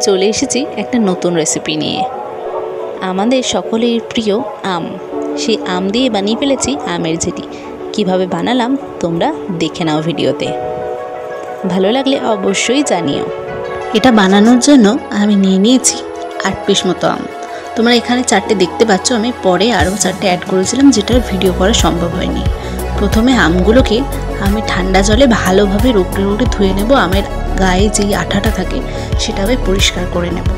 চলে এসেছি একটা নতুন রেসিপি নিয়ে। আমাদের সকলের প্রিয় আম, সেই আম দিয়ে বানিয়ে ফেলেছি আমের ঝেটি। কিভাবে বানালাম তোমরা দেখে নাও ভিডিওতে, ভালো লাগলে অবশ্যই জানিও। এটা বানানোর জন্য আমি নিয়ে নিয়েছি 8 পিস মতো আম। তোমরা এখানে 4টে দেখতে পাচ্ছ, আমি পরে আরও 4টে অ্যাড করেছিলাম যেটার ভিডিও করা সম্ভব হয়নি। প্রথমে আমগুলোকে আমি ঠান্ডা জলে ভালোভাবে রোগড়ে রোগড়ে ধুয়ে নেব। আমের গায়ে যেই আঠাটা থাকে সেটা আমি পরিষ্কার করে নেব।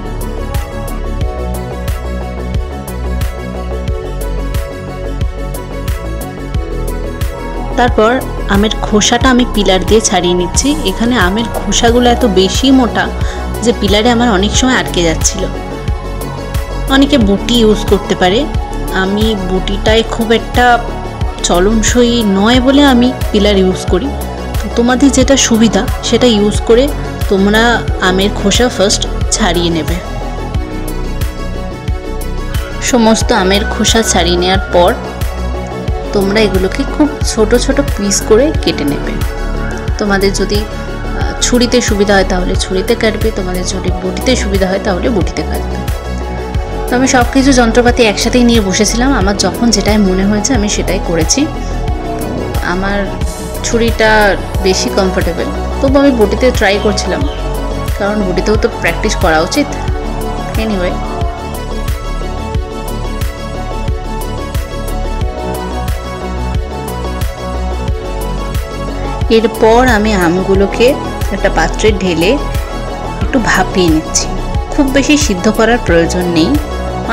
তারপর আমের খোসাটা আমি পিলার দিয়ে ছাড়িয়ে নিচ্ছি। এখানে আমের খোসাগুলো এত বেশি মোটা যে পিলারে আমার অনেক সময় আটকে যাচ্ছিল। অনেকে বটি ইউজ করতে পারে, আমি বটিটায় খুব একটা চলনসই নয় বলে আমি পিলার ইউজ করি। তো তোমাদের যেটা সুবিধা সেটা ইউজ করে তোমরা আমের খোসা ফার্স্ট ছাড়িয়ে নেবে। সমস্ত আমের খোসা ছাড়িয়ে নেওয়ার পর তোমরা এগুলোকে খুব ছোট ছোট পিস করে কেটে নেবে। তোমাদের যদি ছুরিতে সুবিধা হয় তাহলে ছুরিতে কাটবে, তোমাদের যদি বটিতে সুবিধা হয় তাহলে বটিতে কাটবে। তো আমি সব কিছু যন্ত্রপাতি একসাথেই নিয়ে বসেছিলাম, আমার যখন যেটাই মনে হয়েছে আমি সেটাই করেছি। আমার ছুরিটা বেশি কমফোর্টেবল, তবু আমি বটিতে ট্রাই করছিলাম, কারণ বটিতেও তো প্র্যাকটিস করা উচিত। এনিওয়ে, এরপর আমি আমগুলোকে একটা পাত্রে ঢেলে একটু ভাপিয়ে নিচ্ছি। খুব বেশি সিদ্ধ করার প্রয়োজন নেই,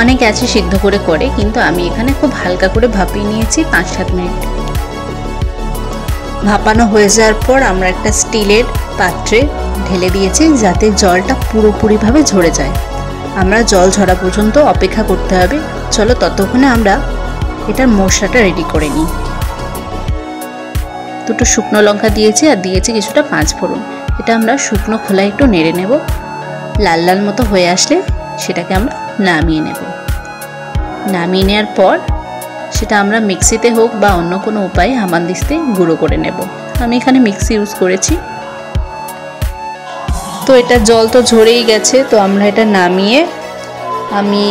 অনেকে আছে সিদ্ধ করে কিন্তু আমি এখানে খুব হালকা করে ভাপিয়ে নিয়েছি 5-7 মিনিট। ভাপানো হয়ে যাওয়ার পর আমরা একটা স্টিলের পাত্রে ঢেলে দিয়েছি যাতে জলটা পুরোপুরিভাবে ঝরে যায়। আমরা জল ঝরা পর্যন্ত অপেক্ষা করতে হবে। চলো ততক্ষণে আমরা এটার মশলাটা রেডি করে নিই। 2টো শুকনো লঙ্কা দিয়েছি আর দিয়েছি কিছুটা 5 ফোড়ন। এটা আমরা শুকনো খোলায় একটু নেড়ে নেব। লাল লাল মতো হয়ে আসলে সেটাকে আমরা নামিয়ে নেব। নামিয়ে নেওয়ার পর সেটা আমরা মিক্সিতে হোক বা অন্য কোনো উপায়ে হামানদিস্তে গুঁড়ো করে নেব। আমি এখানে মিক্সি ইউজ করেছি। তো এটা জল তো ঝরেই গেছে, তো আমরা এটা নামিয়ে আমি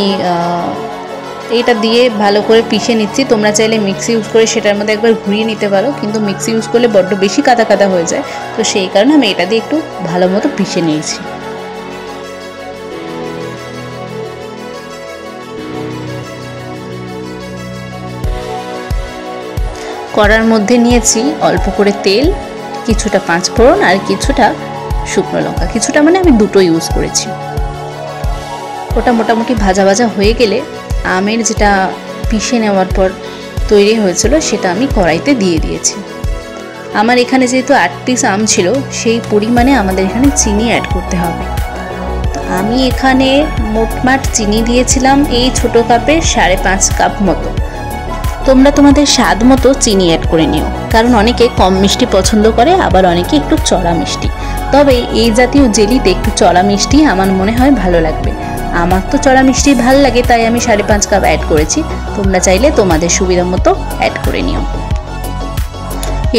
এটা দিয়ে ভালো করে পিষে নিচ্ছি। তোমরা চাইলে মিক্সি ইউজ করে সেটার মধ্যে একবার ঘুরিয়ে নিতে পারো, কিন্তু মিক্সি ইউজ করলে বড্ড বেশি কাদা কাদা হয়ে যায়, তো সেই কারণে আমি এটা দিয়ে একটু ভালো মতো পিষে নিয়েছি। কড়ার মধ্যে নিয়েছি অল্প করে তেল, কিছুটা 5 ফোড়ন আর কিছুটা শুকনো লঙ্কা। কিছুটা মানে আমি 2টো ইউজ করেছি। ওটা মোটামুটি ভাজা ভাজা হয়ে গেলে আমের যেটা পিষে নেওয়ার পর তৈরি হয়েছিল সেটা আমি কড়াইতে দিয়ে দিয়েছি। আমার এখানে যেহেতু 8 পিস আম ছিল, সেই পরিমাণে আমাদের এখানে চিনি অ্যাড করতে হবে। আমি এখানে মোটমাট চিনি দিয়েছিলাম এই ছোট কাপে 5.5 কাপ মতো। তোমরা তোমাদের স্বাদ মতো চিনি অ্যাড করে নিও, কারণ অনেকে কম মিষ্টি পছন্দ করে, আবার অনেকে একটু চড়া মিষ্টি। তবে এই জাতীয় জেলিতে একটু চড়া মিষ্টি আমার মনে হয় ভালো লাগবে। আমার তো চড়া মিষ্টি ভালো লাগে, তাই আমি 5.5 কাপ অ্যাড করেছি। তোমরা চাইলে তোমাদের সুবিধা মতো অ্যাড করে নিও।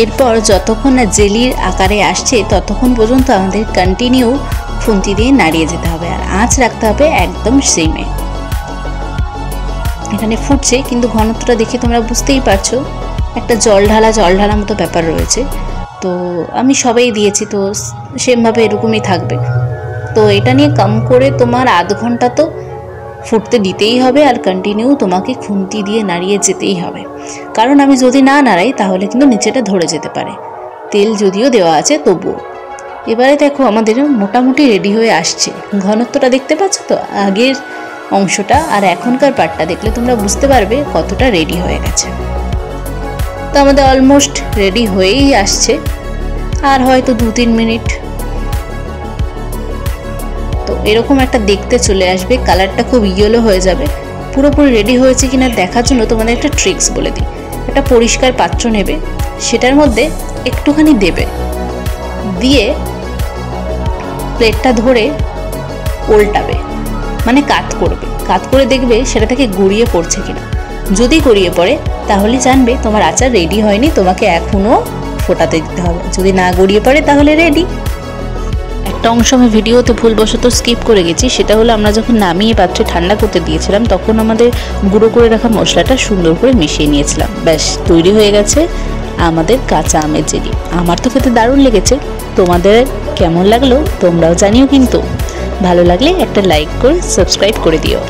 এরপর যতক্ষণ না জেলির আকারে আসছে ততক্ষণ পর্যন্ত আমাদের কন্টিনিউ খুন্তি দিয়ে নাড়িয়ে যেতে হবে, আর আঁচ রাখতে হবে একদম সিমে। এখানে ফুটছে, কিন্তু ঘনত্বটা দেখে তোমরা বুঝতেই পারছো একটা জল ঢালা মতো ব্যাপার রয়েছে। তো আমি সবাই দিয়েছি, তো সেমভাবে এরকমই থাকবে। তো এটা নিয়ে কম করে তোমার আধ ঘন্টা তো ফুটতে দিতেই হবে, আর কন্টিনিউ তোমাকে খুন্তি দিয়ে নাড়িয়ে যেতেই হবে, কারণ আমি যদি না নাড়াই তাহলে কিন্তু নিচেটা ধরে যেতে পারে। তেল যদিও দেওয়া আছে তবুও। এবারে দেখো আমাদের মোটামুটি রেডি হয়ে আসছে। ঘনত্বটা দেখতে পাচ্ছ তো, আগের অংশটা আর এখনকার পার্টটা দেখলে তোমরা বুঝতে পারবে কতটা রেডি হয়ে গেছে। তো আমাদের অলমোস্ট রেডি হয়েই আসছে, আর হয়তো 2-3 মিনিট। তো এরকম একটা দেখতে চলে আসবে, কালারটা খুব ইয়েলো হয়ে যাবে। পুরোপুরি রেডি হয়েছে কিনা দেখার জন্য তোমাদের একটা ট্রিক্স বলে দিই। একটা পরিষ্কার পাত্র নেবে, সেটার মধ্যে একটুখানি দেবে, দিয়ে প্লেটটা ধরে উল্টাবে, মানে কাত করবে। কাত করে দেখবে সেটা থেকে গড়িয়ে পড়ছে কিনা। যদি গড়িয়ে পড়ে তাহলে জানবে তোমার আচার রেডি হয়নি, তোমাকে এখনও ফোটাতে দিতে হবে। যদি না গড়িয়ে পড়ে তাহলে রেডি। একটা অংশ আমি ভিডিওতে ভুলবশত স্কিপ করে গেছি, সেটা হলো আমরা যখন নামিয়ে পাত্রে ঠান্ডা করতে দিয়েছিলাম তখন আমাদের গুঁড়ো করে রাখা মশলাটা সুন্দর করে মিশিয়ে নিয়েছিলাম। ব্যাস তৈরি হয়ে গেছে আমাদের কাঁচা আমের জেলি। আমার তো খেতে দারুণ লেগেছে, তোমাদের কেমন লাগলো তোমরাও জানিও কিন্তু। ভালো লাগলে একটা লাইক করে সাবস্ক্রাইব করে দিও।